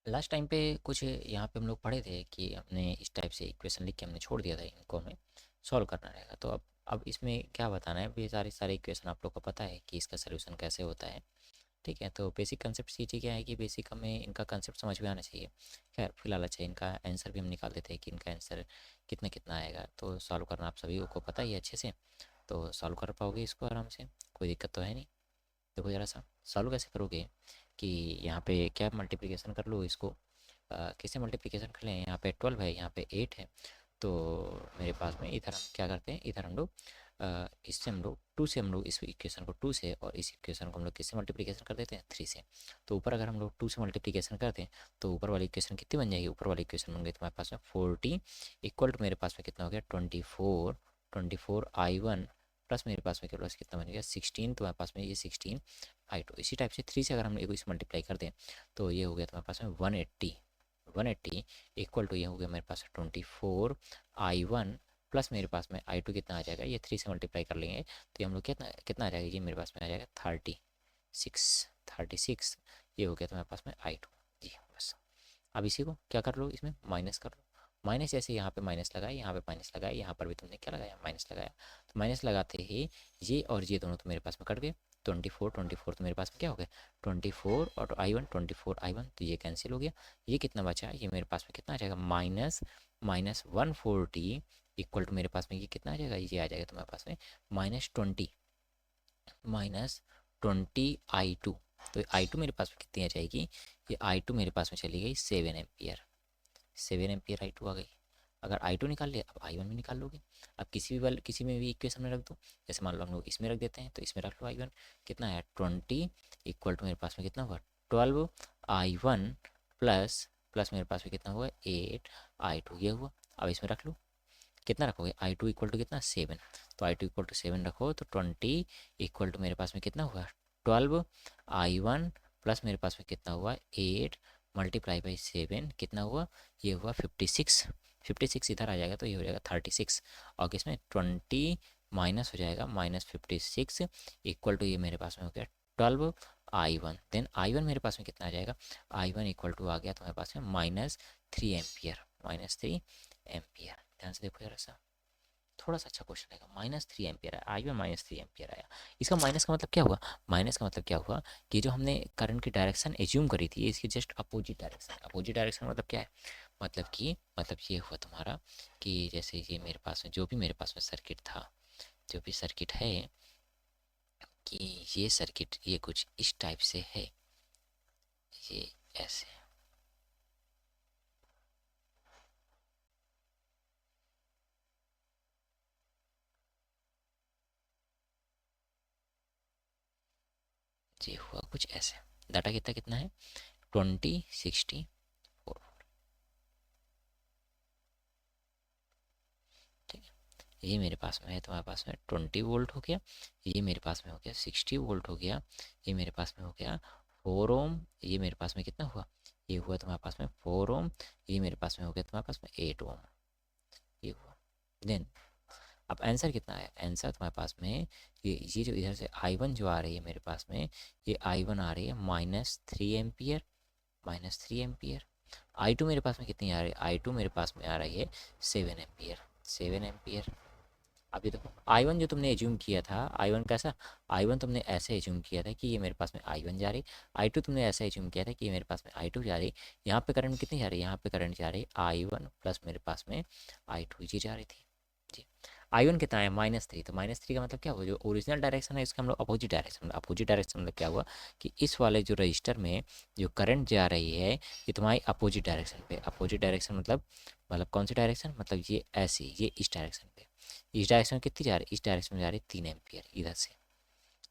Last time पे कुछ यहाँ पे हम लोग पढ़े थे कि हमने इस टाइप से इक्वेशन लिख के हमने छोड़ दिया था, इनको हमें सॉल्व करना रहेगा। तो अब इसमें क्या बताना है, ये सारे सारे इक्वेशन आप लोग को पता है कि इसका सोल्यूशन कैसे होता है। ठीक है, तो बेसिक कंसेप्ट सीखिए क्या है कि बेसिक हमें इनका कंसेप्ट समझ में आना चाहिए। खैर फिलहाल अच्छा इनका आंसर भी हम निकाल देते हैं कि इनका आंसर कितना कितना आएगा। तो सॉल्व करना आप सभी को पता ही है अच्छे से, तो सॉल्व कर पाओगे इसको आराम से, कोई दिक्कत तो है नहीं। देखो ज़रा सा सॉल्व कैसे करोगे कि यहाँ पे क्या मल्टीप्लिकेशन कर लो इसको, किससे मल्टीप्लिकेशन कर लें। यहाँ पे 12 है, यहाँ पे 8 है। तो मेरे पास में इधर हम क्या करते हैं, इधर हम लोग इससे हम लोग 2 से हम लोग इस इक्वेशन को 2 से, और इस इक्वेशन को हम लोग किससे मल्टीप्लिकेशन कर देते हैं 3 से। तो ऊपर अगर हम लोग 2 से मल्टीप्लिकेशन करते हैं तो ऊपर वाली इक्वेशन कितनी बन जाएगी, ऊपर वाली इक्वेशन बन गई तुम्हारे पास में 40 इक्वल टू मेरे पास में कितना हो गया 24 प्लस मेरे पास में प्लस कितना बन गया 16, तुम्हारे पास में ये 16 i2। इसी टाइप से 3 से अगर हम इस मल्टीप्लाई कर दें तो ये हो गया तुम्हारे पास में 180 इक्वल टू ये हो गया मेरे पास 24 i1 प्लस मेरे पास में i2 कितना आ जाएगा, ये 3 से मल्टीप्लाई कर लेंगे तो ये हम लोग कितना कितना आ जाएगा, ये मेरे पास में आ जाएगा 36। ये हो गया तुम्हारे पास में i2 जी। बस अब इसी को क्या कर लो, इसमें माइनस कर लो। माइनस जैसे यहाँ पे माइनस लगाए, यहाँ पे माइनस लगाए, यहाँ पर भी तुमने क्या लगाया माइनस लगाया। तो माइनस लगाते ही ये और ये दोनों तो मेरे पास में कट गए। 24 तो मेरे पास में क्या हो गया 24 और i1 तो ये कैंसिल हो गया। ये कितना बचा, ये मेरे पास में कितना आ जाएगा माइनस माइनस 140 इक्वल टू मेरे पास में ये कितना आ जाएगा, ये आ जाएगा तुम्हारे पास में -20 तो i2 मेरे पास में कितनी आ जाएगी, ये i2 मेरे पास में चली गई 7 एम्पियर। 7 एम्पियर i2 आ गई। अगर i2 निकाल लिया अब i1 भी निकाल लोगे। अब किसी में भी इक्वेशन में रख दो, जैसे मान लो हम लोग इसमें रख देते हैं तो इसमें रख लो i1 कितना है 20 इक्वल टू मेरे पास में कितना हुआ 12 i1 प्लस प्लस मेरे पास में कितना हुआ 8 i2 ये हुआ। अब इसमें रख लो कितना रखोगे i2 इक्वल टू कितना 7, तो i2 इक्वल टू 7 रखो तो 20 इक्वल टू मेरे पास में कितना हुआ 12 i1 प्लस मेरे पास में कितना हुआ 8 मल्टीप्लाई बाई 7 कितना हुआ, ये हुआ 56 इधर आ जाएगा तो ये हो जाएगा 36 और किसमें 20 माइनस हो जाएगा -56 इक्वल टू ये मेरे पास में हो गया 12 i1। देन i1 मेरे पास में कितना आ जाएगा, i1 इक्वल टू आ गया तुम्हारे पास में -3 एम्पियर। ध्यान से देखो जरा सा, थोड़ा सा अच्छा क्वेश्चन आएगा। -3 एम्पियर आया, आई में -3 एम्पियर आया। इसका माइनस का मतलब क्या हुआ, माइनस का मतलब क्या हुआ कि जो हमने करंट की डायरेक्शन एज्यूम करी थी इसकी just opposite direction. Opposite direction मतलब क्या है, मतलब ये हुआ तुम्हारा कि जैसे ये मेरे पास में जो भी मेरे पास में सर्किट था, जो भी सर्किट है कि ये सर्किट ये कुछ इस टाइप से है, ये ऐसे ये हुआ कुछ ऐसे। डाटा कितना कितना है 20 64। ठीक है, ये मेरे पास में है तुम्हारे पास में 20 वोल्ट हो गया, ये मेरे पास में हो गया 60 वोल्ट हो गया, ये मेरे पास में हो गया 4 ओम, ये मेरे पास में कितना हुआ, ये हुआ तुम्हारे पास में 4 ओम, ये मेरे पास में हो गया तुम्हारे पास में 8 ओम, ये हुआ। देन अब आंसर कितना है, आंसर तुम्हारे पास में ये जो इधर से i1 जो आ रही है मेरे पास में, ये i1 आ रही है -3 एम्पियर, -3 एम्पियर। i2 मेरे पास में कितनी आ रही है, i2 मेरे पास में आ रही है 7 एम्पियर। अब ये देखो i1 जो तुमने एज्यूम किया था, i1 कैसा, i1 तुमने ऐसे एज्यूम किया था कि ये मेरे पास में i1 जा रही, i2 तुमने ऐसा एज्यूम किया था कि ये मेरे पास में i2 जा रही। यहाँ पे करंट कितनी जा रही है, यहाँ पे करंट जा रही i1 प्लस मेरे पास में i2 जी जा रही थी जी। i1 कितना है -3, तो -3 का मतलब क्या हुआ, जो ओरिजिनल डायरेक्शन है इसका हम लोग अपोजिट डायरेक्शन मतलब क्या हुआ कि इस वाले जो रजिस्टर में जो करंट जा रही है ये तुम्हारी अपोजिट डायरेक्शन पे। अपोजिट डायरेक्शन मतलब कौन सी डायरेक्शन, मतलब ये ऐसी, ये इस डायरेक्शन पे। इस डायरेक्शन में कितनी जा रही है, इस डायरेक्शन में जा रही है 3 एम्पियर इधर से।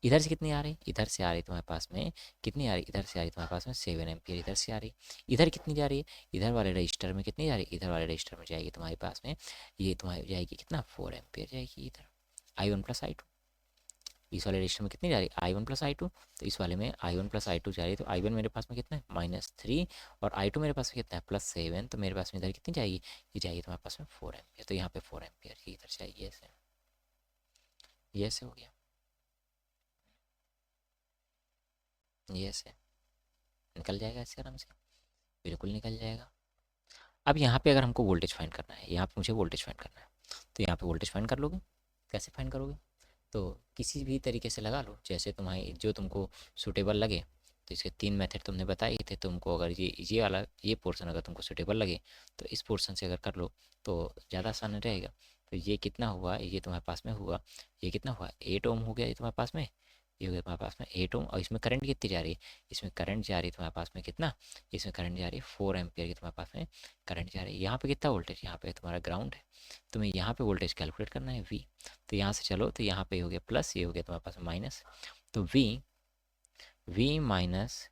इधर से कितनी आ रही, इधर से आ रही तुम्हारे पास में कितनी आ रही, इधर से आ रही तुम्हारे पास में 7 एम्पियर इधर से आ रही। इधर कितनी जा रही है, इधर वाले रजिस्टर में कितनी जा रही है, इधर वाले रजिस्टर में जाएगी तुम्हारे पास में, ये तुम्हारी जाएगी कितना 4 एम्पियर जाएगी इधर, i1 प्लस i2। इस वाले रजिस्टर में कितनी जा रही है i1 प्लस i2, तो इस वाले में i1 प्लस i2 जा रही है। तो i1 मेरे पास में कितना है -3 और i2 मेरे पास में कितना है +7, तो मेरे पास में इधर कितनी जाएगी, ये जाएगी तुम्हारे पास में 4 एम्पियर। तो यहाँ पे 4 एम्पियर की इधर जाएगी ऐसे, ये ऐसे हो गया, ये ऐसे निकल जाएगा ऐसे आराम से। बिल्कुल निकल जाएगा। अब यहाँ पे अगर हमको वोल्टेज फाइंड करना है, यहाँ पे मुझे वोल्टेज फाइंड करना है, तो यहाँ पे वोल्टेज फाइंड कर लोगे। कैसे फाइंड करोगे? तो किसी भी तरीके से लगा लो, जैसे तुम्हारी जो तुमको सूटेबल लगे। तो इसके 3 मेथड तुमने बताए थे तुमको, अगर ये वाला ये पोर्शन अगर तुमको सूटेबल लगे तो इस पोर्शन से अगर कर लो तो ज़्यादा आसान रहेगा। तो ये कितना हुआ, ये तुम्हारे पास में हुआ, ये कितना हुआ 8 ओम हो गया ये तुम्हारे पास में, ये हो गया तुम्हारे पास में 8 ओम। और इसमें करंट कितनी जा रही है, इसमें करंट जा रही है तुम्हारे पास में कितना, इसमें करंट जा रही है 4 एम्पियर की तुम्हारे पास में करंट जा रही है। यहाँ पे कितना वोल्टेज, यहाँ पे तुम्हारा ग्राउंड है, तुम्हें यहाँ पे वोल्टेज कैलकुलेट करना है वी। तो यहाँ से चलो तो यहाँ पे हो गया प्लस, ये हो गया तुम्हारे पास माइनस। तो वी माइनस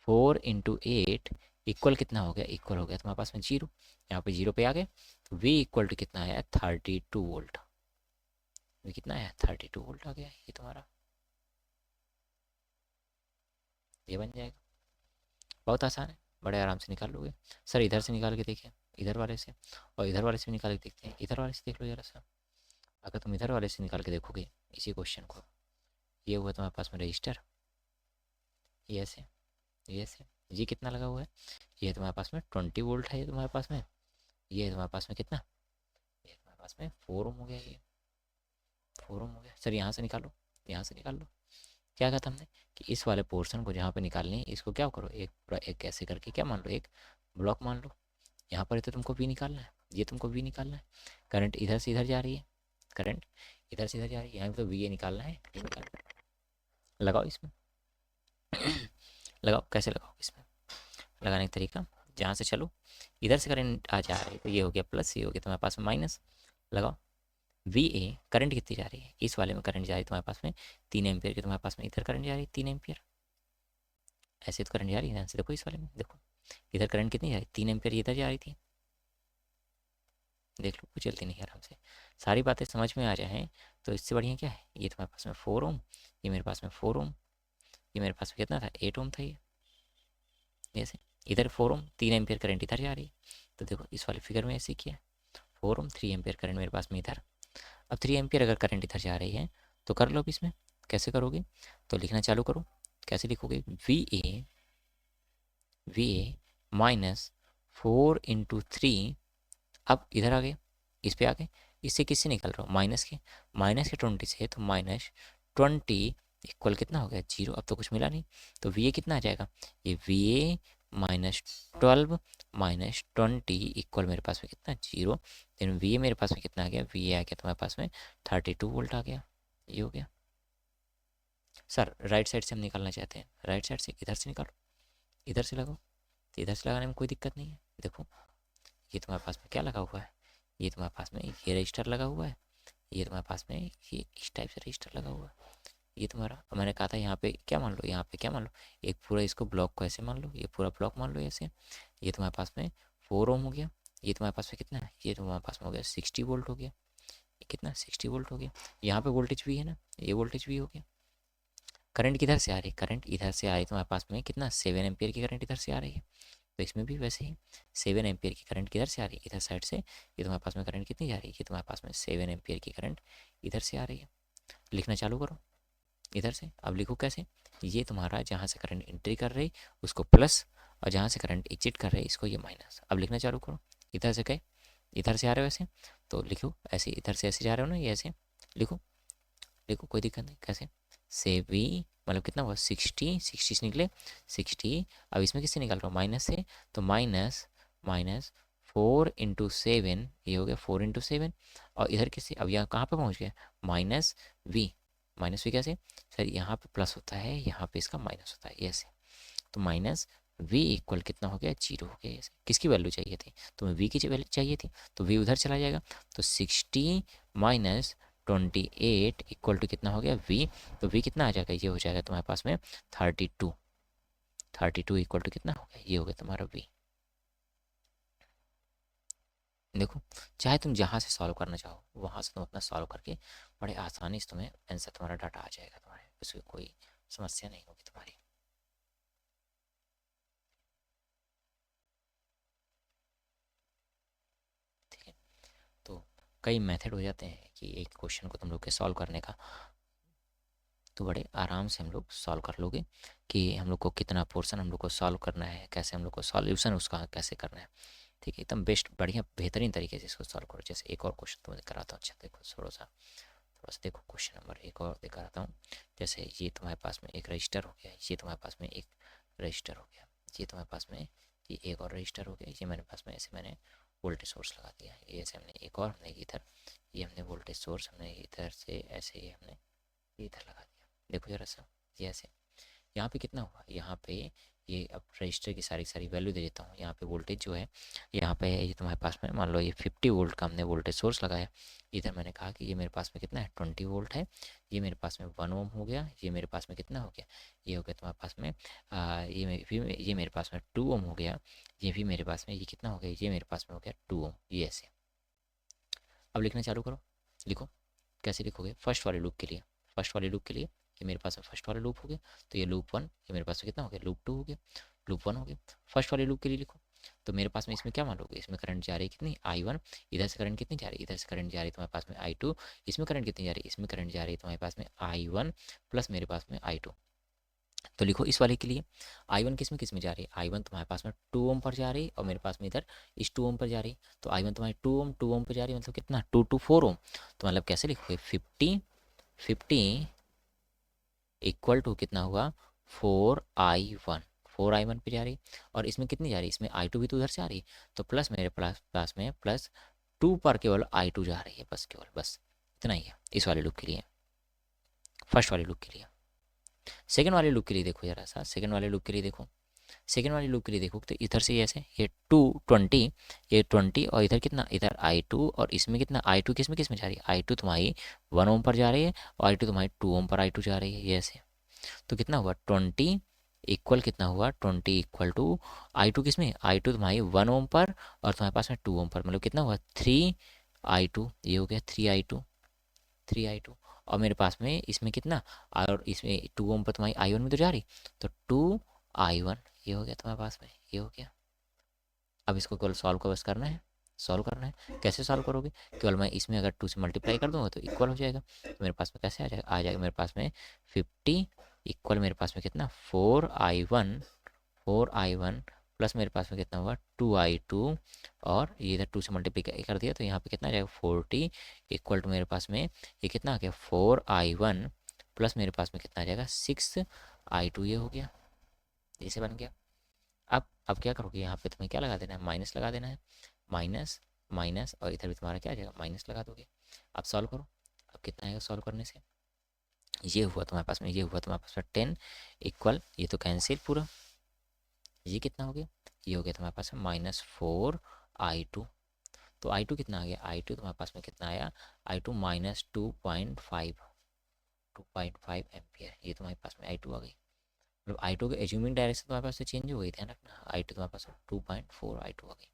4 × 8 इक्वल कितना हो गया, इक्वल हो गया तुम्हारे पास में 0। यहाँ पे 0 पे आ गए तो वी इक्वल टू कितना आया 32 वोल्ट। वी कितना आया 32 वोल्ट आ गया ये तुम्हारा, ये बन जाएगा। बहुत आसान है, बड़े आराम से निकाल लोगे। सर इधर से निकाल के देखिए, इधर वाले से, और इधर वाले से भी निकाल के देखते हैं, इधर वाले से देख लो जरा सा। अगर तुम इधर वाले से निकाल के देखोगे इसी क्वेश्चन को, ये हुआ तुम्हारे पास में रजिस्टर, ये ऐसे, ये ऐसे, ये कितना लगा हुआ है, ये तुम्हारे पास में 20 वोल्ट है, ये तुम्हारे पास में, ये तुम्हारे पास में कितना, ये तुम्हारे पास में 4 ओम हो गया, ये 4 ओम हो गया। सर यहाँ से निकालो, यहाँ से निकाल लो। क्या कहा था हमने कि इस वाले पोर्शन को जहाँ पे निकालनी है इसको क्या करो, एक पूरा एक ऐसे करके क्या मान लो, एक ब्लॉक मान लो। यहाँ पर तो तुमको वी निकालना है, ये तुमको वी निकालना है। करंट इधर से इधर जा रही है, करंट इधर से इधर जा रही है, यहाँ पे तो वी ए निकालना है, ये निकाल लगाओ इसमें। लगाओ, कैसे लगाओ इसमें, लगाने का तरीका, जहाँ से चलो इधर से करंट आ जा रही है तो ये हो गया प्लस, ये हो गया तुम्हारे पास में माइनस। लगाओ वी ए, करंट कितनी जा रही है, इस वाले में करंट जा रही है तुम्हारे पास में 3 एम्पियर की, तुम्हारे पास में इधर करंट जा रही है 3 एम्पियर। ऐसे तो करंट जा रही है, ध्यान से देखो इस वाले में, देखो इधर करंट कितनी जा रही है 3 एम्पियर, इधर जा रही थी, देख लो कुछ जल्दी नहीं, आराम से सारी बातें समझ में आ जाए तो इससे बढ़िया क्या है। ये तुम्हारे पास में 4 ओम, ये मेरे पास में 4 ओम, ये मेरे पास में कितना था 8 ओम था ये, जैसे इधर 4 ओम 3 एम्पियर करंट इधर जा रही है। तो देखो इस वाले फिगर में ऐसे किया, 4 ओम 3 एम्पियर करंट मेरे पास में इधर। अब 3 एम्पियर अगर करंट इधर जा रही है तो कर लो अब इसमें, कैसे करोगे, तो लिखना चालू करो। कैसे लिखोगे, वी ए माइनस 4 × 3। अब इधर आ गए, इस पे आ गए, इससे किससे निकल रहा हूँ माइनस के 20 से, तो -20 इक्वल कितना हो गया 0। अब तो कुछ मिला नहीं, तो वी ए कितना आ जाएगा, ये वी ए -12 -20 इक्वल मेरे पास में कितना 0। देन वी ए मेरे पास में कितना आ गया, वी ए आ गया तुम्हारे पास में 32 वोल्ट आ गया, ये हो गया। सर राइट साइड से हम निकालना चाहते हैं, राइट साइड से इधर से निकालो, इधर से लगाओ, तो इधर से लगाने में कोई दिक्कत नहीं है। देखो ये तुम्हारे पास में क्या लगा हुआ है, ये तुम्हारे पास में ये रजिस्टर लगा हुआ है, ये तुम्हारे पास में ये इस टाइप से रजिस्टर लगा हुआ है। ये तुम्हारा, मैंने कहा था यहाँ पे क्या मान लो, यहाँ पे क्या मान लो, एक पूरा इसको ब्लॉक को ऐसे मान लो, ये पूरा ब्लॉक मान लो ऐसे। ये तुम्हारे पास में 4 ओम हो गया, ये तुम्हारे पास में कितना है, ये तुम्हारे पास में हो गया 60 वोल्ट हो गया, ये कितना 60 वोल्ट हो गया। यहाँ पे वोल्टेज भी है ना, ये वोल्टेज भी हो गया। करंट किधर से आ रही है, करंट इधर से आ रही है तुम्हारे पास में कितना 7 एम्पियर की करंट इधर से आ रही है। तो इसमें भी वैसे ही 7 एम्पियर की करंट किधर से आ रही है, इधर साइड से। ये तुम्हारे पास में करंट कितनी जा रही है, ये तुम्हारे पास में 7 एम्पियर की करंट इधर से आ रही है। लिखना चालू करो इधर से। अब लिखो कैसे, ये तुम्हारा जहाँ से करंट एंट्री कर रही उसको प्लस, और जहाँ से करंट एग्जिट कर रही इसको ये माइनस। अब लिखना चालू करो, इधर से गए, इधर से आ रहे हो ऐसे, तो लिखो ऐसे, इधर से ऐसे जा रहे हो ना, ये ऐसे लिखो, लिखो कोई दिक्कत नहीं। कैसे, से वी मतलब कितना हुआ 60 से निकले 60। अब इसमें किससे निकाल रहा हूँ, माइनस से, तो माइनस 4 × 7, ये हो गया 4 × 7। और इधर किससे, अब यहाँ कहाँ पे पहुँच गया, माइनस वी कैसे, सर यहाँ पे प्लस होता है, यहाँ पे इसका माइनस होता है ऐसे। तो माइनस वी इक्वल कितना हो गया 0 हो गया ऐसे। किसकी वैल्यू चाहिए थी, तुम्हें वी की वैल्यू चाहिए थी, तो वी उधर चला जाएगा। तो 60 -28 इक्वल टू कितना हो गया वी, तो वी कितना आ जाएगा, ये हो जाएगा तुम्हारे पास में 32 इक्वल टू कितना हो गया, ये हो गया तुम्हारा वी। देखो चाहे तुम जहाँ से सॉल्व करना चाहो वहाँ से तुम अपना सॉल्व करके बड़े आसानी से तुम्हें आंसर तुम्हारा डाटा आ जाएगा, तुम्हारे उसमें कोई समस्या नहीं होगी तुम्हारी। ठीक है, तो कई मेथड हो जाते हैं कि एक क्वेश्चन को तुम लोग के सॉल्व करने का। तो बड़े आराम से हम लोग सॉल्व कर लोगे कि हम लोग को कितना पोर्शन हम लोग को सॉल्व करना है, कैसे हम लोग को सॉल्यूशन उसका कैसे करना है। ठीक है, एकदम बेस्ट बढ़िया बेहतरीन तरीके से इसको सॉल्व करो। जैसे एक और क्वेश्चन तुम्हें कराता हूँ। अच्छा देखो, थोड़ा सा देखो, क्वेश्चन नंबर एक और दिखाता हूँ। जैसे ये तुम्हारे पास में एक रजिस्टर हो गया, ये तुम्हारे पास में एक रजिस्टर हो गया, ये तुम्हारे पास में ये एक और रजिस्टर हो गया, ये मेरे पास में ऐसे मैंने वोल्टेज सोर्स लगा दिया। ये ऐसे हमने एक और हमने इधर ये हमने वोल्टेज सोर्स हमने इधर से ऐसे ही हमने इधर लगा दिया। देखो जरा सा, ये ऐसे यहाँ पे कितना हुआ, यहाँ पे ये अब रजिस्टर की सारी सारी वैल्यू दे देता हूँ। यहाँ पे वोल्टेज जो है यहाँ पे ये तुम्हारे पास में मान लो ये 50 वोल्ट का हमने वोल्टेज सोर्स लगाया। इधर मैंने कहा कि ये मेरे पास में कितना है 20 वोल्ट है। ये मेरे पास में 1 ओम हो गया। ये मेरे पास में कितना हो गया, ये हो गया तुम्हारे पास में ये मेरे पास में 2 ओम हो गया। ये भी मेरे पास में ये कितना हो गया, ये मेरे पास में हो गया 2 ओम। ये ऐसे अब लिखना चालू करो। लिखो, कैसे लिखोगे, फर्स्ट वाले लूप के लिए, फर्स्ट वाले लूप के लिए ये मेरे पास में फर्स्ट वाला लूप हो गया। तो ये लूप 1 ये मेरे पास में कितना हो गया, लूप 2 हो गया, लूप 1 हो गया। फर्स्ट वाले लूप के लिए लिखो। तो मेरे पास में इसमें क्या मान लोगे, इसमें करंट जा रही है कितनी I1, इधर से करंट कितनी जा रही है, इधर से करंट जा रही है तुम्हारे पास में I2, इसमें करंट कितनी जा रही है, इसमें करंट जा रही है तुम्हारे पास में I1 प्लस मेरे पास में I2। तो लिखो इस वाले के लिए I1 किस में जा रही है, I1 तुम्हारे पास में 2 ओम पर जा रही है और मेरे पास में इधर इस 2 ओम पर जा रही है। तो I1 तुम्हारी 2 ओम पर जा रही है, मतलब कितना 2 to 4 ओम। तो मतलब कैसे लिखोगे 50 इक्वल टू कितना हुआ 4I1, 4I1 पे जा रही और इसमें कितनी जा रही है, इसमें I2 भी तो उधर से आ रही। तो प्लस मेरे पास में प्लस 2 पर केवल I2 जा रही है, बस केवल बस इतना ही है इस वाले लूप के लिए, फर्स्ट वाले लूप के लिए। सेकंड वाले लूप के लिए देखो जरा सा, सेकंड वाले लूप के लिए देखो, सेकंड वाले लूप के लिए देखो तो इधर से ऐसे ये 220 ये 20 और इधर कितना, इधर I2 और इसमें कितना I2 किस में जा रही है, I2 तुम्हारी 1 ओम पर जा रही है और I2 तुम्हारी 2 ओम पर I2 जा रही है। ये ऐसे तो कितना हुआ 20 इक्वल कितना हुआ 20 इक्वल टू I2 किस में, I2 तुम्हारी 1 ओम पर और तुम्हारे पास में 2 ओम पर, मतलब कितना हुआ 3I2। ये हो गया 3I2 और मेरे पास में इसमें कितना, और इसमें 2 ओम पर तुम्हारी I1 में तो जा रही, तो 2I1 ये हो गया तुम्हारे पास में, ये हो गया। अब इसको केवल सॉल्व का बस करना है, सॉल्व करना है। कैसे सॉल्व करोगे, केवल मैं इसमें अगर 2 से मल्टीप्लाई कर दूंगा तो इक्वल हो जाएगा। तो मेरे पास में कैसे आ जाएगा मेरे पास में 50 इक्वल मेरे पास में कितना 4I1 प्लस मेरे पास में कितना हुआ 2I2 और ये इधर 2 से मल्टीप्लाई कर दिया तो यहाँ पे कितना आ जाएगा 40 इक्वल टू मेरे पास में ये कितना आ गया 4I1 प्लस मेरे पास में कितना आ जाएगा 6I2। ये हो गया, जैसे बन गया। अब क्या करोगे, यहाँ पे तुम्हें क्या लगा देना है, माइनस लगा देना है, माइनस माइनस और इधर भी तुम्हारा क्या आ जाएगा माइनस लगा दोगे। अब सॉल्व करो, अब कितना आएगा सॉल्व करने से, ये हुआ तुम्हारे पास में, ये हुआ तुम्हारे पास में 10 इक्वल ये तो कैंसिल पूरा, ये कितना हो गया, ये हो गया तुम्हारे पास में -4I2। तो I2 कितना आ गया, I2 तुम्हारे पास में कितना आया, I2 -2.5 एम्पियर। ये तुम्हारे पास में I2 आ गई, मतलब I2 के एज्यूमिंग डायरेक्शन तुम्हारे पास से चेंज हो गई, ध्यान रखना। I2 तुम्हारे पास 2.4 I2 आ गई।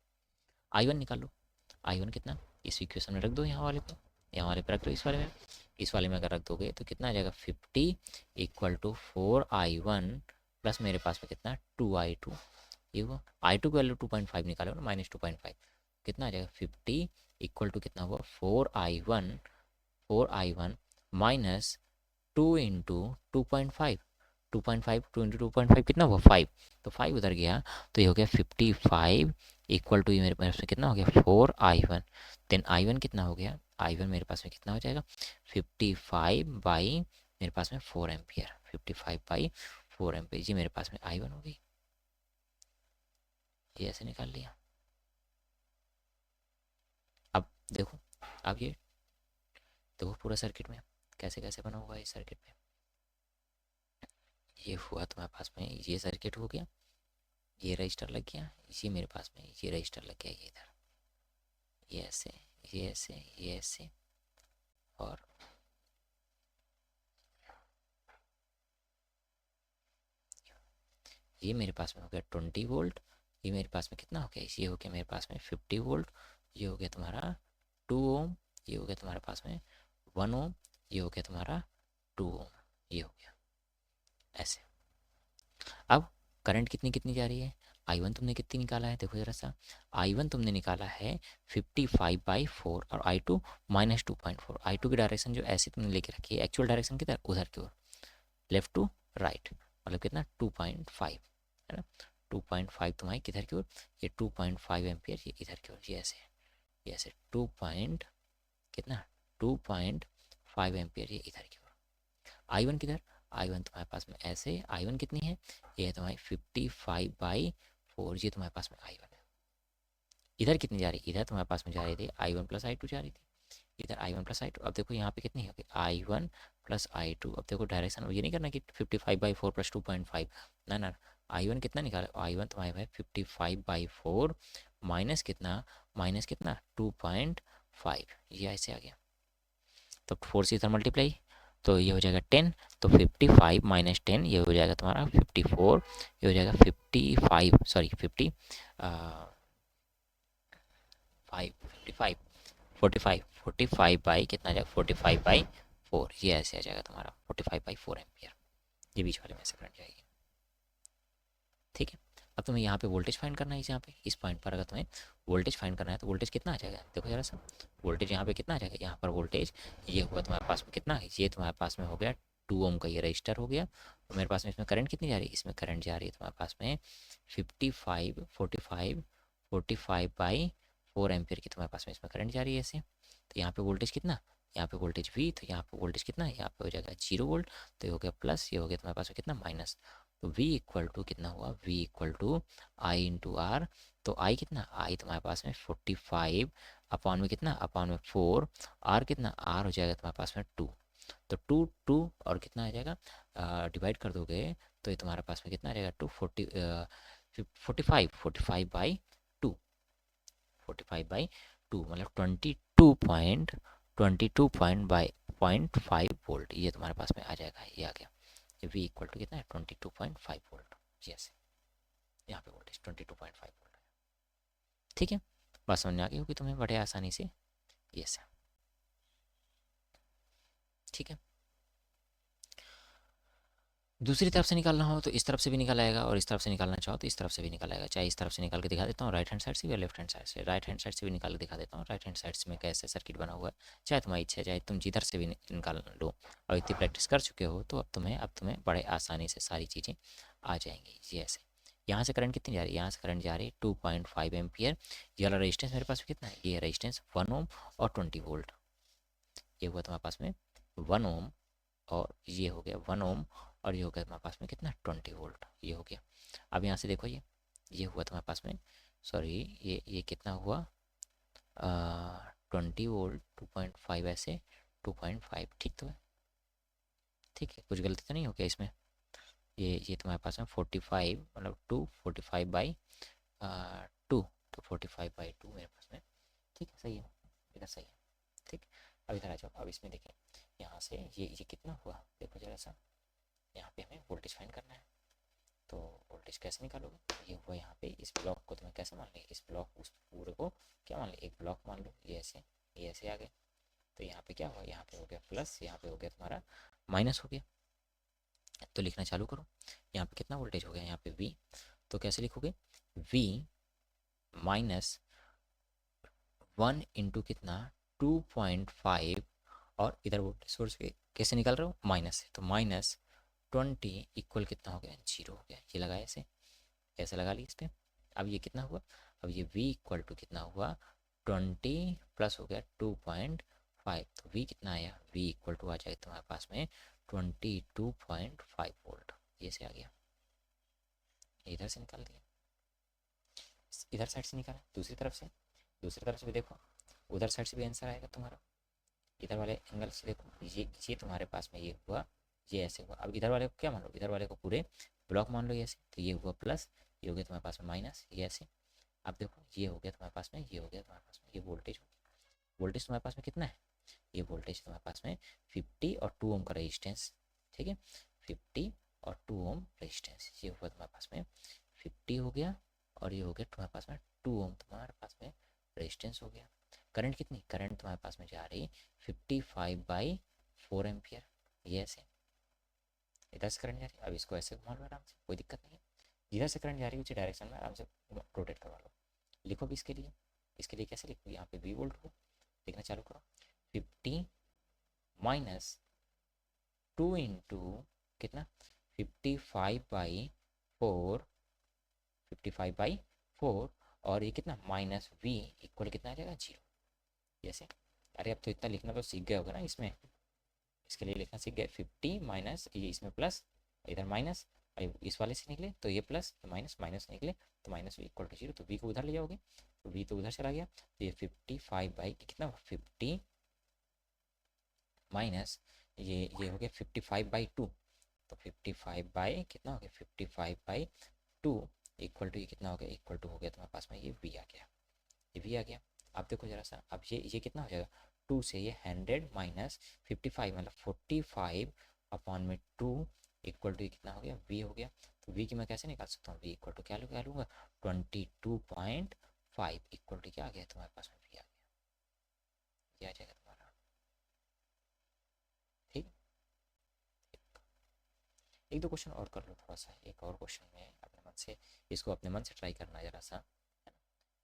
I1 निकालो, I1 कितना, इस इक्वेशन में रख दो, यहाँ वाले पे, यहाँ वाले पे रख दो, इस वाले में, इस वाले में अगर रख दोगे तो कितना आ जाएगा 50 इक्वल टू 4I1 प्लस मेरे पास में कितना 2I2। ये हुआ I2 की वैल्यू 2.5 निकालो ना, -2.5 कितना आ जाएगा 50 इक्वल टू कितना हुआ 4I1 माइनस 2 इंटू 2.5, 2.5 2 इंटू 2.5 कितना हुआ 5, तो 5 उधर गया तो ये हो गया 55 इक्वल टू ये मेरे पास में कितना हो गया 4I1। देन I1 कितना हो गया, I1 मेरे पास में कितना हो जाएगा 55 बाई मेरे पास में 4 एम्पियर, 55 बाई 4 एम्पियर। जी मेरे पास में I1 हो गई, ये ऐसे निकाल लिया। अब देखो, अब ये देखो पूरा सर्किट में कैसे कैसे बना हुआ है इस सर्किट में। ये हुआ तुम्हारे पास में, ये सर्किट हो गया, ये रजिस्टर लग गया, ये मेरे पास में ये रजिस्टर लग गया, ये इधर, ये ऐसे ये ऐसे ये ऐसे और ये मेरे पास में हो गया 20 वोल्ट। ये मेरे पास में कितना हो गया, ये हो गया मेरे पास में 50 वोल्ट। ये हो गया तुम्हारा 2 ओम, ये हो गया तुम्हारे पास में 1 ओम, ये हो गया तुम्हारा 2 ओम। ये हो गया ऐसे। अब करंट कितनी कितनी जा रही है, I1 तुमने कितनी निकाला है, देखो जरा सा, I1 तुमने निकाला है 55/4 और I2 -2.4। I2 की डायरेक्शन जो ऐसे तुमने लेके रखी है, एक्चुअल डायरेक्शन किधर, उधर की ओर, लेफ्ट टू राइट, मतलब कितना 2.5 है ना, 2.5 तुम्हारी किधर की ओर, ये 2.5 एम्पियर ये इधर की ओर, ये ऐसे, ये ऐसे 2 पॉइंट कितना 2.5 एम्पियर ये इधर की ओर। I1 किधर, I1 तुम्हारे पास में ऐसे, I1 कितनी है, ये है तुम्हारी 55/4, ये तुम्हारे पास में I1 है। इधर कितनी जा रही, इधर तुम्हारे पास में जा रही थी I1 प्लस I2 जा रही थी, इधर I1 प्लस I2। अब देखो यहाँ पे कितनी होगी I1 प्लस I2। अब देखो डायरेक्शन ये नहीं करना कि 55/4 प्लस 2.5, ना ना, I1 कितना निकाला, I1 तुम्हारे पास 55/4 माइनस कितना 2.5, ये ऐसे आ गया। तो 4 से इधर मल्टीप्लाई, तो ये हो जाएगा 10, तो 55 माइनस 10 ये हो जाएगा तुम्हारा 54, ये हो जाएगा 55 सॉरी 55 45 बाई कितना आ जाएगा 45/4, ये ऐसे आ जाएगा तुम्हारा 45/4 एम्पियर, ये बीच वाले में ऐसे करंट जाएगी। ठीक है, अब तुम्हें यहाँ पे वोल्टेज फाइंड करना है, यहाँ पे इस पॉइंट पर अगर तुम्हें वोल्टेज फाइंड करना है तो वोल्टेज कितना आ जाएगा, देखो जरा सा, वोल्टेज यहाँ पे कितना आ जाएगा, यहाँ पर वोल्टेज ये हुआ तुम्हारे पास में कितना है, ये तुम्हारे पास में हो गया 2 ओम का ये रजिस्टर हो गया, तो मेरे पास में इसमें करंट कितनी जा रही है, इसमें करंट जा रही है तुम्हारे पास में 45 एम्पियर की तुम्हारे पास में इसमें करंट जा रही है ऐसे। तो यहाँ पे वोल्टेज कितना, यहाँ पे वोल्टेज V, तो यहाँ पे वोल्टेज कितना है, यहाँ पे हो जाएगा 0 वोल्ट, तो ये हो गया प्लस, ये हो गया तुम्हारे पास में कितना माइनस, तो V इक्वल टू कितना हुआ, V equal to I into R, तो I कितना, I तुम्हारे पास में 45 अपॉन में कितना, अपॉन में 4, R कितना, R हो जाएगा तुम्हारे पास में 2, तो 2 और कितना आ जाएगा, डिवाइड कर दोगे तो ये तुम्हारे पास में कितना आ जाएगा 45/2, 45/2 मतलब 22.5 वोल्ट, ये तुम्हारे पास में आ जाएगा, ये आ गया, ये V इक्वल टू कितना है 22.5 वोल्ट, यस, यहाँ पे वोल्टेज 22.5 वोल्ट है। ठीक है, बात समझ में आ गई होगी तुम्हें बड़े आसानी से, यस, ठीक है। दूसरी तरफ से निकालना हो तो इस तरफ से भी निकल आएगा, और इस तरफ से निकालना चाहो तो इस तरफ से भी निकल आएगा, चाहे इस तरफ से निकाल के दिखा देता हूँ राइट हैंड साइड से या लेफ्ट हैंड साइड से, राइट हैंड साइड से भी निकाल के दिखा देता हूँ, राइट हैंड साइड से में कैसे सर्किट बना हुआ है, चाहे तुम्हारी इच्छा है, चाहे तुम जिधर से भी निकाल लो, और इतनी प्रैक्टिस कर चुके हो तो अब तुम्हें बड़े आसानी से सारी चीज़ें आ जाएंगी, ये ऐसे। यहाँ से करंट कितनी जा रही है, यहाँ से करंट जा रही है 2.5 एम्पियर, ये वाला रजिस्टेंस मेरे पास कितना है, ये रजिस्टेंस 1 ओम और 20 वोल्ट, ये हुआ तुम्हारे पास में 1 ओम, और ये हो गया 1 ओम, और ये हो गया तुम्हारे पास में कितना 20 वोल्ट, ये हो गया। अब यहाँ से देखो ये हुआ तुम्हारे पास में, सॉरी ये कितना हुआ 20 वोल्ट 2.5 ऐसे 2.5, ठीक तो है, ठीक है, कुछ गलती तो नहीं हो गया इसमें, ये तुम्हारे पास में 45 मतलब 2 तो 45/2 मेरे पास में, ठीक है, सही है, इधर सही है, ठीक। अब इधर आ जाओ, अब इसमें देखें यहाँ से ये कितना हुआ, देखो जरा सा, यहाँ पे हमें वोल्टेज फाइंड करना है, तो वोल्टेज कैसे निकालोगे, ये हुआ यहाँ पे, इस ब्लॉक को तुम्हें कैसे मान लेंगे, इस ब्लॉक उस पूरे को क्या मान ले, एक ब्लॉक मान लो, ये ऐसे आ गए, तो यहाँ पे क्या हुआ, यहाँ पे हो गया प्लस, यहाँ पे हो गया तुम्हारा माइनस हो गया, तो लिखना चालू करो, यहाँ पे कितना वोल्टेज हो गया, यहाँ पे V, तो कैसे लिखोगे V माइनस 1 इंटू कितना 2.5, और इधर वोल्टेज सोर्स कैसे निकाल रहे हो माइनस से, तो -20 इक्वल कितना हो गया 0 हो गया, ये लगाया ऐसे लगा ली इस पर। अब ये कितना हुआ, अब ये V इक्वल टू कितना हुआ 20 प्लस हो गया 2.5, तो V कितना आया, V इक्वल टू आ जाएगा तुम्हारे पास में 22.5 वोल्ट, ये से आ गया, इधर से निकाल दिया, इधर साइड से निकाला, दूसरी तरफ से भी देखो, उधर साइड से भी आंसर आएगा तुम्हारा, इधर वाले एंगल से देखो, ये तुम्हारे पास में ये हुआ, ये ऐसे हुआ, अब इधर वाले को क्या मान लो, इधर वाले को पूरे ब्लॉक मान लो ऐसे, तो ये हुआ प्लस, ये हो गया तुम्हारे पास में माइनस, ये ऐसे। अब देखो ये हो गया तुम्हारे पास में, ये हो गया तुम्हारे पास में, ये वोल्टेज हो गया, वोल्टेज तुम्हारे पास में कितना है, ये वोल्टेज तुम्हारे पास में 50 और 2 ओम का रेजिस्टेंस, ठीक है, 50 और 2 ओम रेजिस्टेंस, ये हुआ तुम्हारे पास में 50 हो गया, और ये हो गया तुम्हारे पास में 2 ओम तुम्हारे पास में रेजिस्टेंस हो गया। करंट कितनी, करंट तुम्हारे पास में जा रही 55/4 एम्पियर, ये ऐसे, इधर से करंट जा रही है, अब इसको ऐसे घुमा लो आराम से, कोई दिक्कत नहीं है, जिधर से करंट जा रही है उसी डायरेक्शन में आराम से रोटेट करवा लो। लिखो भी इसके लिए कैसे लिखो, यहाँ पे V वोल्ट हो, लिखना चालू करो, 50 माइनस 2 इंटू कितना 55/4, 55/4, और ये कितना माइनस वी इक्वल कितना आ जाएगा 0। जैसे अरे अब तो इतना लिखना तो सीख गए होगा ना इसमें, इसके लिए लिखना सीख गए 50 माइनस ये इसमें प्लस, इधर माइनस, इस वाले से निकले तो ये प्लस, तो माइनस माइनस निकले तो माइनस वी इक्वल टू 0, तो वी को उधर ले जाओगे तो वी तो उधर चला गया, तो ये 55 कितना 50 माइनस ये हो गया 55/2, तो 55 कितना हो गया 55/2 इक्वल टू ये कितना हो गया, इक्वल टू हो गया तुम्हारे पास में ये वी आ गया, ये वी आ गया। अब देखो जरा सा, अब ये कितना हो जाएगा, 2 से ये 100 माइनस 55 मतलब 45/2 इक्वल टू कितना हो गया वी हो गया। तो वी की मैं कैसे निकाल सकता हूँ, वी इक्वल टू क्या लूँगा 22.5 इक्वल टू क्या आ गया तुम्हारे पास में वी आ गया, ये आ जाएगा तुम्हारा। ठीक, एक दो क्वेश्चन और कर लो थोड़ा सा, एक और क्वेश्चन में अपने मन से, इसको अपने मन से ट्राई करना जरा सा, है ना,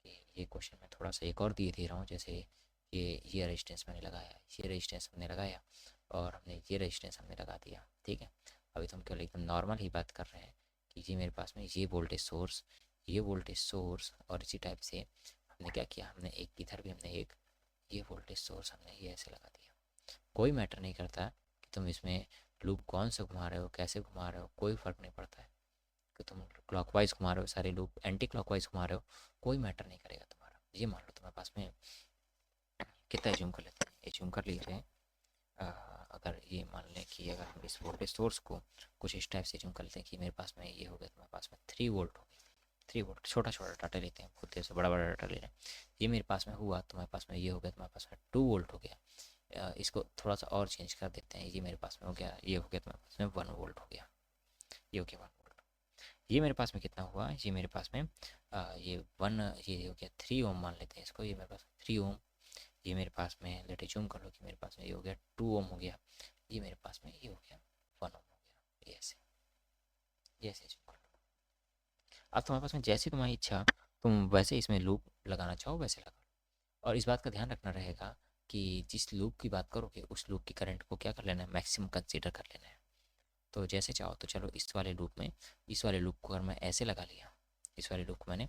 कि ये क्वेश्चन में थोड़ा सा एक और दे रहा हूँ, जैसे ये रेजिस्टेंस मैंने लगाया, ये रेजिस्टेंस हमने लगाया और हमने ये रेजिस्टेंस हमने लगा दिया, ठीक है। अभी तो हम केवल एकदम नॉर्मल ही बात कर रहे हैं कि ये मेरे पास में ये वोल्टेज सोर्स, ये वोल्टेज सोर्स, और इसी टाइप से हमने क्या किया, हमने एक इधर भी हमने एक ये वोल्टेज सोर्स हमने ये ऐसे लगा दिया। कोई मैटर नहीं करता कि तुम इसमें लूप कौन सा घुमा रहे हो, कैसे घुमा रहे हो, कोई फ़र्क नहीं पड़ता है कि तुम क्लॉकवाइज घुमा रहे हो, सारे लूप एंटी क्लॉकवाइज घुमा रहे हो, कोई मैटर नहीं करेगा तुम्हारा। ये मान लो तुम्हारे पास में कितना एज्यूम कर लेते हैं, एज्यूम कर लीजिए अगर ये मान लें कि अगर हम इस वोल्टेज सोर्स को कुछ इस टाइप से एज्यूम कर लेते हैं कि मेरे पास में ये हो गया, तुम्हारे पास में 3 वोल्ट हो गया, 3 वोल्ट, छोटा छोटा डाटा लेते हैं, खुद से बड़ा बड़ा डाटा ले रहे हैं, ये मेरे पास में हुआ, तुम्हारे पास में ये हो गया, तुम्हारे पास में 2 वोल्ट हो गया। इसको थोड़ा सा और चेंज कर देते हैं, ये मेरे पास में हो गया, ये हो गया तुम्हारे पास में 1 वोल्ट हो गया, ये हो गया 1 वोल्ट। ये मेरे पास में कितना हुआ, ये मेरे पास में ये 1, ये हो गया 3 ओम मान लेते हैं इसको, ये मेरे पास 3 ओम, ये मेरे पास में लेट एज्यूम कर लो कि मेरे पास में ये हो गया 2 ओम हो गया, ये मेरे पास में ये हो गया 1 ओम हो गया, ये ऐसे, ये ऐसे एज्यूम कर लो। अब तुम्हारे पास में जैसे तुम्हारी इच्छा, तुम वैसे इसमें लूप लगाना चाहो वैसे लगा लो, और इस बात का ध्यान रखना रहेगा कि जिस लूप की बात करोगे उस लूप की करंट को क्या कर लेना है, मैक्सिमम कंसीडर कर लेना है। तो जैसे चाहो तो चलो इस वाले लूप में, इस वाले लूप को अगर मैं ऐसे लगा लिया, इस वाले लूप को मैंने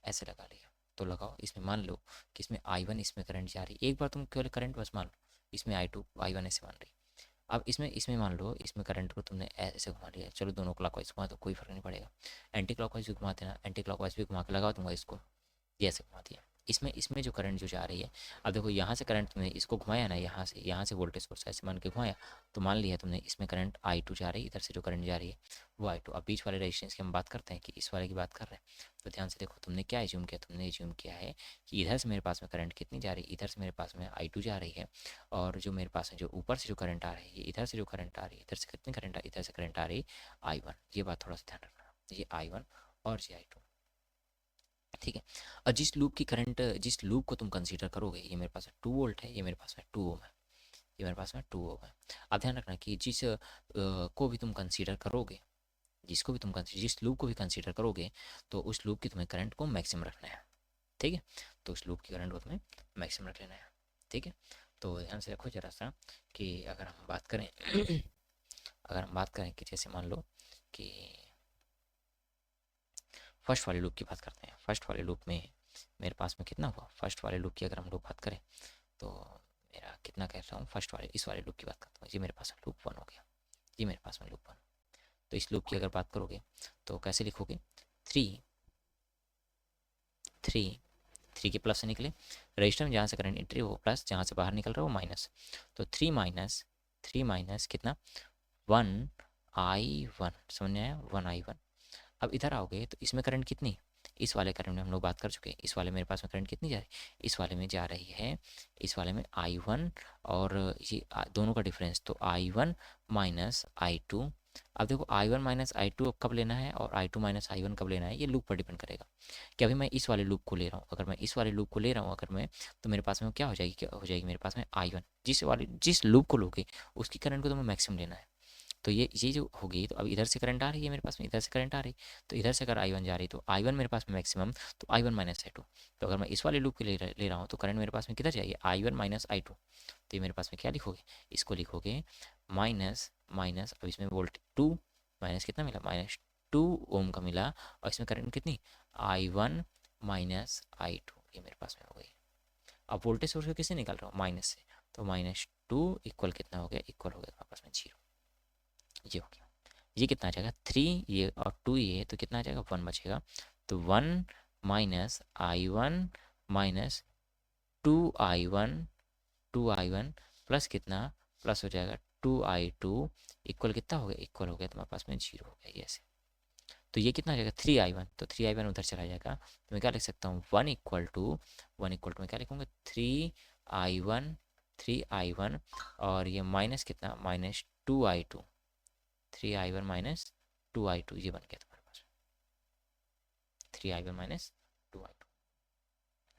ऐसे लगा लिया, तो लगाओ इसमें मान लो कि इसमें I1 इसमें करंट जा रही है, एक बार तुम केवल करंट बस मान लो, इसमें I2 I1 ऐसे मान रही। अब इसमें मान लो इसमें करंट को तुमने ऐसे घुमा लिया, चलो दोनों क्लॉकवाइज घुमा तो कोई फर्क नहीं पड़ेगा, एंटी क्लॉकवाइज भी घुमाते ना, एंटी क्लॉकवाइज भी घुमा के लगा दूंगा इसको, ये ऐसे घुमा दिया। इसमें जो करंट जो जा रही है, अब देखो यहाँ से करंट तुमने इसको घुमाया ना, यहाँ से वोल्टेज सोर्स ऐसे मान के घुमाया, तो मान लिया तुमने इसमें करंट I2 जा रही है, इधर से जो करंट जा रही है वो I2। अब बीच वाले रेजिस्टेंस की हम बात करते हैं कि इस वाले की बात कर रहे हैं, तो ध्यान से देखो तुमने क्या एज्यूम किया, तुमने एज्यूम किया है कि इधर से मेरे पास में करंट कितनी जा रही है, इधर से मेरे पास में I2 जा रही है, और जो मेरे पास है जो ऊपर से जो करंट आ रही है, इधर से जो करंट आ रही है, इधर से कितनी करंट इधर से करंट आ रही है I1। ये बात थोड़ा सा ध्यान रखना, ये I1 और ये I2, ठीक है। और जिस लूप को तुम कंसीडर करोगे, ये मेरे पास में 2 वोल्ट है, ये मेरे पास में 2 ओम है, ये मेरे पास में 2 ओम है। अब ध्यान रखना कि को भी तुम कंसीडर करोगे, जिस लूप को भी कंसीडर करोगे, तो उस लूप की तुम्हें करंट को मैक्सिमम रखना है, ठीक है। तो उस लूप की करंट को तुम्हें मैक्सिमम रख लेना है, ठीक है। तो ध्यान से रखो जरा सा कि अगर हम बात करें अगर हम बात करें कि जैसे मान लो कि फर्स्ट वाले लूप की बात करते हैं, फर्स्ट वाले लूप में मेरे पास में कितना हुआ, फर्स्ट वाले लूप की अगर हम लोग बात करें तो मेरा कितना कह रहा हूँ, फर्स्ट वाले इस वाले लूप की बात करता हूँ, ये मेरे पास में लूप 1 हो गया, ये मेरे पास में लूप 1। तो इस लूप की अगर बात करोगे तो कैसे लिखोगे, 3 3 3 के प्लस से निकले, रजिस्टर में जहाँ से करंट एंट्री हो प्लस, जहाँ से बाहर निकल रहा हो माइनस, तो 3 माइनस कितना 1I1, समझ में आया 1I1। अब इधर आओगे तो इसमें करंट कितनी, इस वाले करंट में हम लोग बात कर चुके हैं, इस वाले मेरे पास में करंट कितनी जा रही है, इस वाले में जा रही है, इस वाले में I1 और ये दोनों का डिफरेंस, तो I1 माइनस I2। अब देखो I1 माइनस I2 कब लेना है और I2 माइनस I1 कब लेना है, ये लूप पर डिपेंड करेगा कि अभी मैं इस वाले लूप को ले रहा हूँ, अगर मैं इस वाले लूप को ले रहा हूँ अगर मैं, तो मेरे पास में क्या हो जाएगी मेरे पास में I1, जिस लूप को लोगे उसकी करंट को तुम्हें मैक्सिमम लेना है। तो ये जो होगी, तो अब इधर से करंट आ रही है मेरे पास में, इधर से करंट आ रही, तो इधर से अगर I1 जा रही तो I1 मेरे पास में मैक्सिमम, तो I1 माइनस I2। तो अगर मैं इस वाले लूप के ले रहा हूँ तो करंट मेरे पास में किधर जाएगी I1 माइनस I2, तो ये मेरे पास में क्या लिखोगे, इसको लिखोगे माइनस माइनस, अब इसमें वोल्ट 2 माइनस कितना मिला, -2 ओम का मिला, और इसमें करंट कितनी, I1 माइनस I2, ये मेरे पास में हो गई। अब वोल्टेज सोर्स को किससे निकाल रहा हूँ, माइनस से, तो -2 इक्वल कितना हो गया, इक्वल हो गया तुम्हारे पास में 0, ये हो गया। ये कितना आ जाएगा, 3 ये और 2 ये, तो कितना आ जाएगा, 1 बचेगा, तो 1 minus I1 minus 2I1, 2I1 plus कितना, प्लस हो जाएगा 2I2 इक्वल कितना हो गया, इक्वल हो गया तुम्हारे पास में 0 हो गया, ये ऐसे। तो ये कितना आ जाएगा, 3I1, तो 3I1 उधर चला जाएगा, तो मैं क्या लिख सकता हूँ, 1 इक्वल टू मैं क्या लिखूँगा, 3I1, 3I1, और ये माइनस कितना, -2I2, 3I1 माइनस 2I2, ये बन गया तुम्हारे पास, 3I1 माइनस 2I2,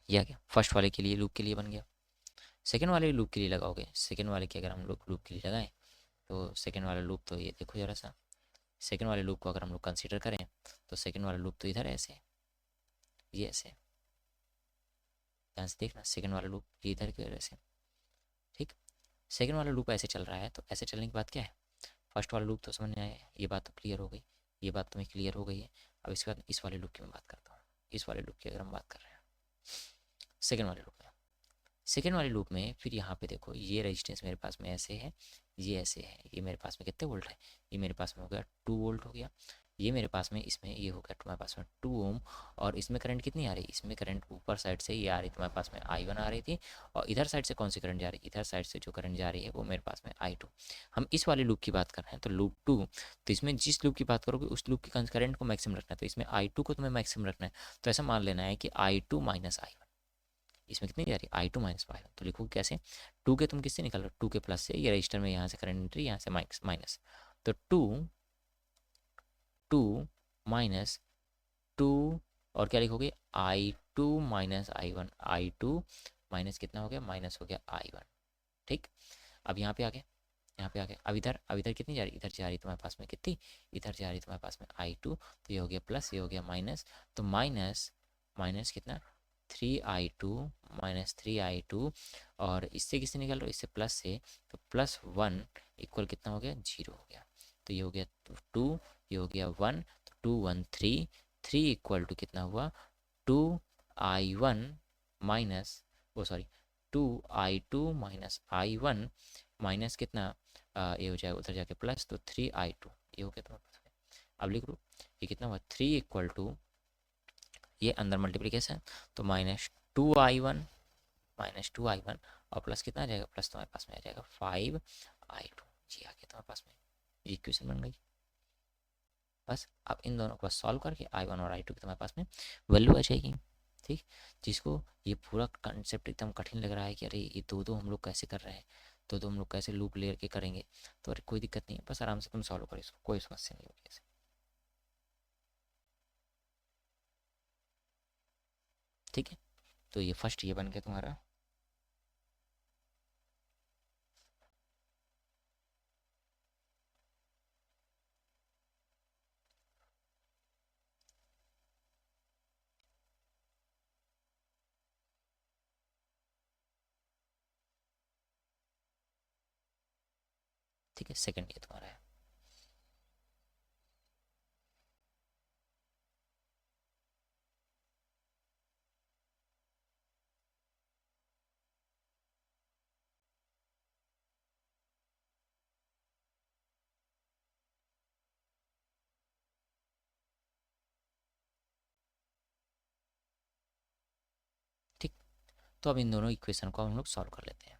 ये आ गया। फर्स्ट वाले के लिए, लूप के लिए बन गया। सेकेंड वाले लूप के लिए लगाओगे, सेकेंड वाले की अगर हम लोग लूप के लिए लगाएं, तो सेकेंड वाला लूप तो ये देखो जरा सा, सेकेंड वाले लूप को अगर हम लोग कंसीडर करें, तो सेकेंड वाला लूप तो इधर है ऐसे, ये ऐसे, ध्यान से देखना, सेकेंड वाला लूप ये इधर की वजह से, ठीक। सेकेंड वाला लूप ऐसे चल रहा है, तो ऐसे चलने के बाद क्या है, फर्स्ट वाला लूप तो समझ में आया, ये बात तो क्लियर हो गई, ये बात तुम्हें क्लियर हो गई है। अब इसके बाद इस वाले लूप की मैं बात करता हूँ, इस वाले लूप की अगर हम बात कर रहे हैं, सेकेंड वाले लूप में, सेकेंड वाले लूप में फिर यहाँ पे देखो, ये रेजिस्टेंस मेरे पास में ऐसे है, ये ऐसे है, ये मेरे पास में कितने वोल्ट है, ये मेरे पास में हो गया 2 वोल्ट हो गया, ये मेरे पास में इसमें ये हो गया तुम्हारे पास में 2 ओम, और इसमें करंट कितनी आ रही है, इसमें करंट ऊपर साइड से ये आ रही तुम्हारे पास में I1 आ रही थी, और इधर साइड से कौन सी करंट जा रही है, इधर साइड से जो करंट जा रही है वो मेरे पास में I2। हम इस वाले लूप की बात कर रहे हैं, तो लूप 2, तो इसमें जिस लूप की बात करोगे उस लूप की करंट को मैक्सिमम रखना है, तो इसमें I2 को तुम्हें मैक्सिमम रखना है, तो ऐसा मान लेना है कि I2 माइनस I1, इसमें कितनी जा रही है, I2 माइनस I1, तो लिखो कैसे, 2 के तुम किससे निकाल रहे हो, 2 के प्लस से, ये रजिस्टर में यहाँ से करंट एंट्री, यहाँ से माइनस, तो 2 माइनस 2, और क्या लिखोगे, I2 minus I1, I2 minus कितना हो गया, माइनस हो गया I1, ठीक। अब यहाँ पे आ गए, यहाँ पे आ गए, अब इधर कितनी जा रही, इधर जा रही तुम्हारे पास में कितनी, इधर जा रही तुम्हारे पास में I2, तो ये हो गया प्लस, ये हो गया माइनस, तो माइनस माइनस कितना, 3I2 माइनस 3I2, और इससे किससे निकल रहा हो, इससे प्लस से, तो +1 इक्वल कितना हो गया, 0 हो गया, तो ये हो गया 2, ये हो गया 1, तो 2 1 3, 3 इक्वल टू कितना हुआ, 2I1 माइनस, वो sorry 2I2 minus I1, minus कितना, ये हो जाएगा उधर जाके प्लस, तो 3I2, ये हो गया तुम्हारे पास में। अब लिख लो, ये कितना हुआ, 3 इक्वल टू, ये अंदर मल्टीप्लिकेशन, तो -2I1, -2I1, और प्लस कितना आ जाएगा, प्लस तुम्हारे पास में आ जाएगा 5I2, जी आ गया तुम्हारे पास में, ये इक्वेशन बन गई। बस अब इन दोनों को बस सॉल्व करके I1 और I2 की तुम्हारे पास में वैल्यू आ जाएगी, ठीक। जिसको ये पूरा कंसेप्ट एकदम कठिन लग रहा है कि अरे ये दो हम लोग कैसे कर रहे हैं, दो हम लोग कैसे लूप लेकर के करेंगे, तो अरे कोई दिक्कत नहीं है, बस आराम से तुम सॉल्व करो इसको, कोई समस्या नहीं होगी ऐसे, ठीक है। तो ये फर्स्ट ये बन गया तुम्हारा, ठीक है, सेकंड ये तुम्हारा है। ठीक, तो अब इन दोनों इक्वेशन को हम लोग सॉल्व कर लेते हैं।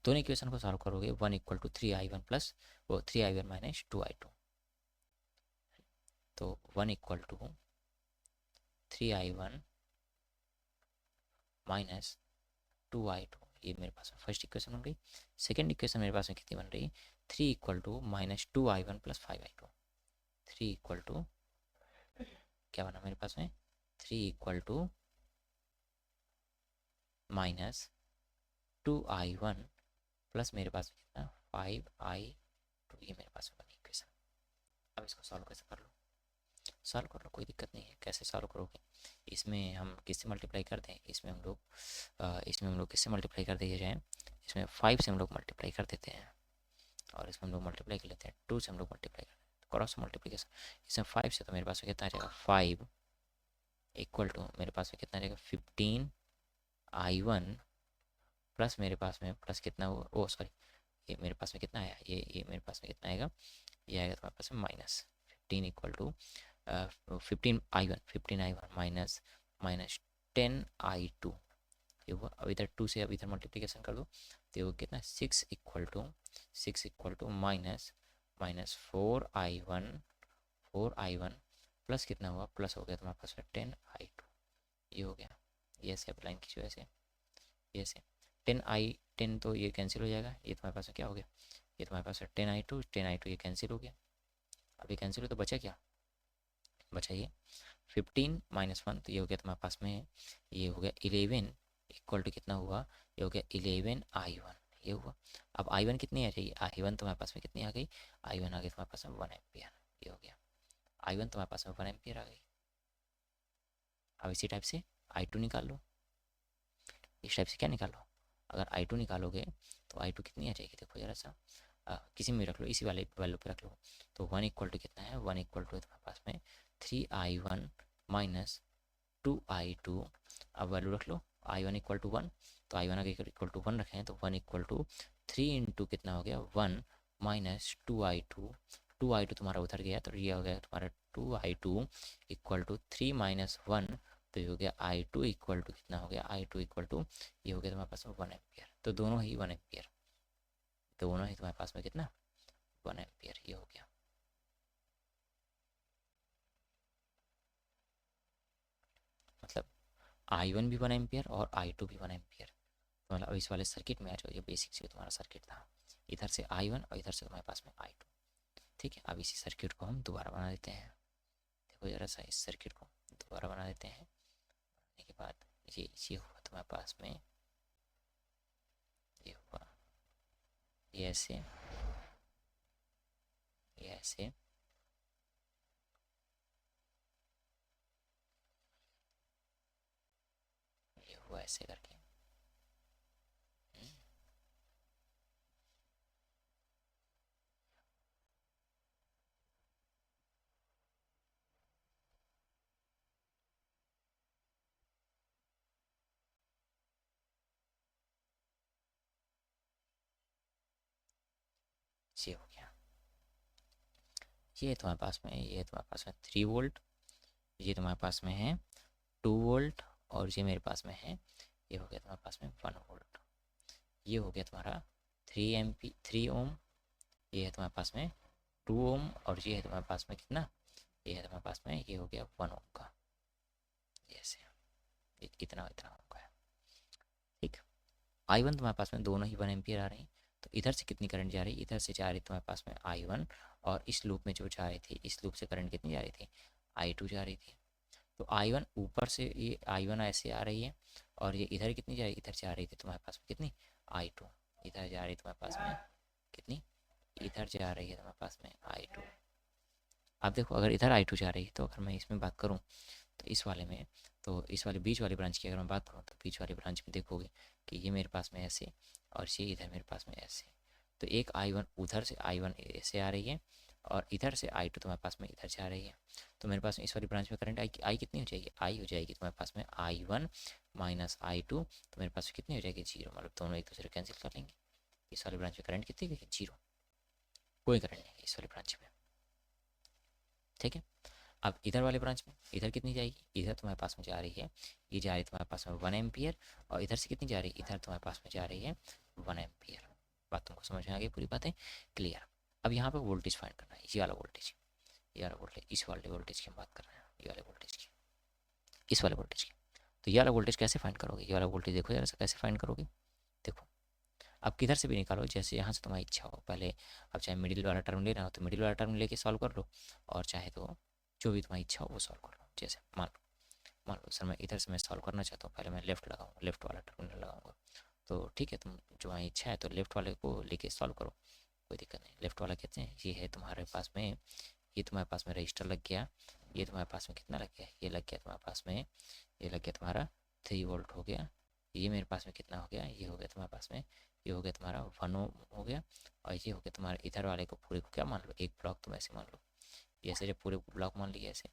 दोनों इक्वेशन को सॉल्व करोगे, 1 इक्वल टू 3I1 प्लस वो 3I1 माइनस 2I2, तो 1 equal to 3I1 minus 2I2, ये मेरे पास में फर्स्ट इक्वेशन बन गई। सेकेंड इक्वेशन मेरे पास में कितनी बन रही, 3 equal to -2I1 plus 5I2, 3 equal to क्या बना मेरे पास में, 3 इक्वल टू -2I1 प्लस मेरे पास में कितना 5I2, ये मेरे पास में बनी इक्वेशन। अब इसको सॉल्व कैसे कर लो, सॉल्व कर लो, कोई दिक्कत नहीं है। कैसे सॉल्व करोगे, इसमें हम किससे मल्टीप्लाई कर दें, इसमें हम लोग किससे मल्टीप्लाई कर दिए जाए, इसमें 5 से हम लोग मल्टीप्लाई कर देते हैं, और इसमें हम लोग मल्टीप्लाई कर लेते हैं, 2 से हम लोग मल्टीप्लाई करते हैं, क्रॉस मल्टीप्लिकेशन। इसमें 5 से तो मेरे पास में कितना आ जाएगा 5 इक्वल टू मेरे पास में कितना आ जाएगा 15 I1 प्लस मेरे पास में प्लस कितना हुआ, ओ सॉरी, ये मेरे पास में कितना आया, ये मेरे पास में कितना आएगा, ये आएगा तुम्हारे पास में -15 equal to 15 I1 minus minus 10 I2। ये हुआ, अब इधर 2 से अब इधर मल्टीप्लिकेशन कर दो तो ये हो कितना 6 equal to minus minus 4 I1 plus कितना हुआ, प्लस हो गया तुम्हारे पास में 10 I2। ये हो गया, ये ऐसे अप्लाइन कीजिए वैसे, ये ऐसे 10 तो ये कैंसिल हो जाएगा, ये तुम्हारे पास में क्या हो गया, ये तुम्हारे पास है 10 I2 ये कैंसिल हो गया। अब ये कैंसिल हो तो बचा क्या, बचा ये 15 - 1 तो ये हो गया तुम्हारे पास में, ये हो गया 11 इक्वल टू कितना हुआ, ये हो गया 11 I1। ये हुआ, अब I1 कितनी आ जाएगी, I1 तुम्हारे पास में कितनी आ गई, I1 आ गई तुम्हारे पास में 1 एम्पियर। ये हो गया, I1 तुम्हारे पास में 1 एम्पियर आ गई। अब इसी टाइप से I2 निकाल लो, इस टाइप से क्या निकालो, अगर I2 निकालोगे तो I2 कितनी आ जाएगी, देखो जरा सा, किसी में रख लो, इसी वाले वैल्यू पे रख लो, तो 1 इक्वल टू कितना है, 1 इक्वल टू तुम्हारे पास में 3I1 माइनस 2I2। अब वैल्यू रख लो, I1 इक्वल टू 1 तो I1 आगे इक्वल टू 1 रखें तो 1 इक्वल टू 3 इंटू कितना हो गया 1 माइनस 2I2 तुम्हारा उधर गया तो ये हो गया तुम्हारा 2I2 इक्वल टू 3 - 1 तो ये हो गया I2 इक्वल टू कितना हो गया, I2 इक्वल टू ये हो गया तुम्हारे पास में 1 एम्पियर। तो दोनों ही 1 एम्पियर, दोनों ही तुम्हारे पास में कितना 1 एम्पियर। ये हो गया, मतलब I1 भी 1 एम्पियर और I2 भी 1 एम्पियर। तो मतलब इस वाले सर्किट में आ जाओ, ये बेसिक से तुम्हारा सर्किट था, इधर से I1 और इधर से तुम्हारे पास में I2। ठीक है, अब इसी सर्किट को हम दोबारा बना देते हैं, देखो जरा सा इस सर्किट को दोबारा बना देते हैं। बनाने के बाद ये हुआ तुम्हारे पास में, ये हुआ, ये ऐसे, ये ऐसे, ये हुआ ऐसे करके। ये हो गया, ये तुम्हारे पास में, ये तुम्हारे पास में 3 वोल्ट, ये तुम्हारे पास में है 2 वोल्ट और ये मेरे पास में है, ये हो गया तुम्हारे पास में 1 वोल्ट। ये हो गया तुम्हारा 3 ओम, ये है तुम्हारे पास में 2 ओम और ये है तुम्हारे पास में कितना, ये है तुम्हारे पास में, ये हो गया 1 ओम का, ऐसे इतना इतना ओम का है। ठीक, I1 तुम्हारे पास में दोनों ही 1 एम्पियर आ रहे हैं, तो इधर से कितनी करंट जा रही है, इधर से जा रही है तुम्हारे पास में I1 और इस लूप में जो जा रही थी, इस लूप से करंट कितनी जा रही थी I2 जा रही थी। तो I1 ऊपर से ये I1 ऐसे आ रही है और ये इधर कितनी जा रही है, इधर जा रही थी तुम्हारे पास में कितनी I2, इधर जा रही है तुम्हारे पास में कितनी, इधर जा रही है तुम्हारे पास में I2। अब देखो अगर इधर I2 जा रही है तो अगर मैं इसमें बात करूँ तो इस वाले में, तो इस वाले बीच वाली ब्रांच की अगर मैं बात करूँ तो बीच वाली ब्रांच में देखोगे कि ये मेरे पास में ऐसे और ये इधर मेरे पास में ऐसे, तो एक I1 उधर से I1 ऐसे आ रही है और इधर से I2 तुम्हारे पास में इधर से आ रही है। तो मेरे पास में इस वाली ब्रांच में करंट आई कितनी हो जाएगी, आई हो जाएगी तुम्हारे पास में I1 माइनस I2, तो मेरे पास में कितनी हो जाएगी 0, मतलब दोनों एक दूसरे कैंसिल कर लेंगे। इस वाली ब्रांच में करंट कितनी गई 0, कोई करंट नहीं इस वाली ब्रांच में। ठीक है, अब इधर वाले ब्रांच में इधर कितनी जाएगी, इधर तुम्हारे पास में जा रही है, ये जा रही है तुम्हारे पास में 1 एम्पियर और इधर से कितनी जा रही है, इधर तुम्हारे पास में जा रही है 1 एम्पियर। बात तुमको समझ में आ गई, पूरी बातें क्लियर। अब यहाँ पे वोल्टेज फाइंड करना है, ये वाला वोल्टेज, ये वाला वोल्टेज, इस वाले वोल्टेज की हम बात कर रहे हैं, ये वाले वोल्टेज की, इस वाले वोल्टेज की। तो ये वाला वोल्टेज कैसे फाइंड करोगे, ये वाला वोल्टेज देखो जरा सा कैसे फाइंड करोगे। देखो अब किधर से भी निकालो, जैसे यहाँ से तुम्हारी इच्छा हो, पहले अब चाहे मिडिल वाला टर्म लेना हो तो मिडिल वाला टर्म लेके सॉल्व कर लो, और चाहे तो जो भी तुम्हारी इच्छा हो वो सॉल्व कर लो। जैसे मान लो सर मैं इधर से मैं सॉल्व करना चाहता हूँ, पहले मैं लेफ्ट लगाऊंगा, लेफ्ट वाला टर्मिनल लगाऊंगा, तो ठीक है तुम जो वहाँ इच्छा है तो लेफ्ट वाले को लेके सॉल्व करो, कोई दिक्कत नहीं। लेफ्ट वाला कहते हैं ये है तुम्हारे पास में, ये तुम्हारे पास में रजिस्टर लग गया, ये तुम्हारे पास में कितना लग गया, ये लग गया तुम्हारे पास में, ये लग गया तुम्हारा 3 वोल्ट हो गया, ये मेरे पास में कितना हो गया, ये हो गया तुम्हारे पास में, ये हो गया तुम्हारा 1 ओम हो गया, और ये हो गया तुम्हारा इधर वाले को पूरे को क्या मान लो, एक ब्लॉक तुम ऐसे मान लो, ये ऐसे जब पूरे ब्लॉक मान लिया ऐसे,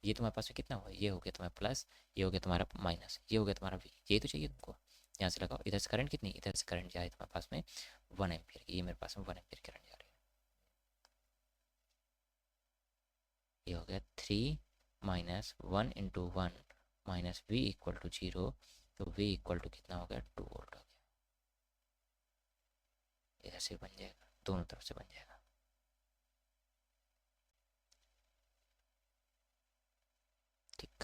ये तुम्हारे पास में कितना हुआ, ये हो गया तुम्हारा प्लस, ये हो गया तुम्हारा माइनस, ये हो गया तुम्हारा वी, ये तो चाहिए तुमको। यहाँ से लगाओ, इधर से करंट कितनी, इधर से करंट जा रही है तुम्हारे पास में 1 एम्पियर की, ये मेरे पास में 1 एम्पियर करंट जा रही है। ये हो गया 3 - 1 × 1 माइनस वी इक्वल टू 0, तो वी इक्वल टू कितना हो गया, 2 वोल्ट हो गया। इधर से बन जाएगा, दोनों तरफ से बन जाएगा। ठीक।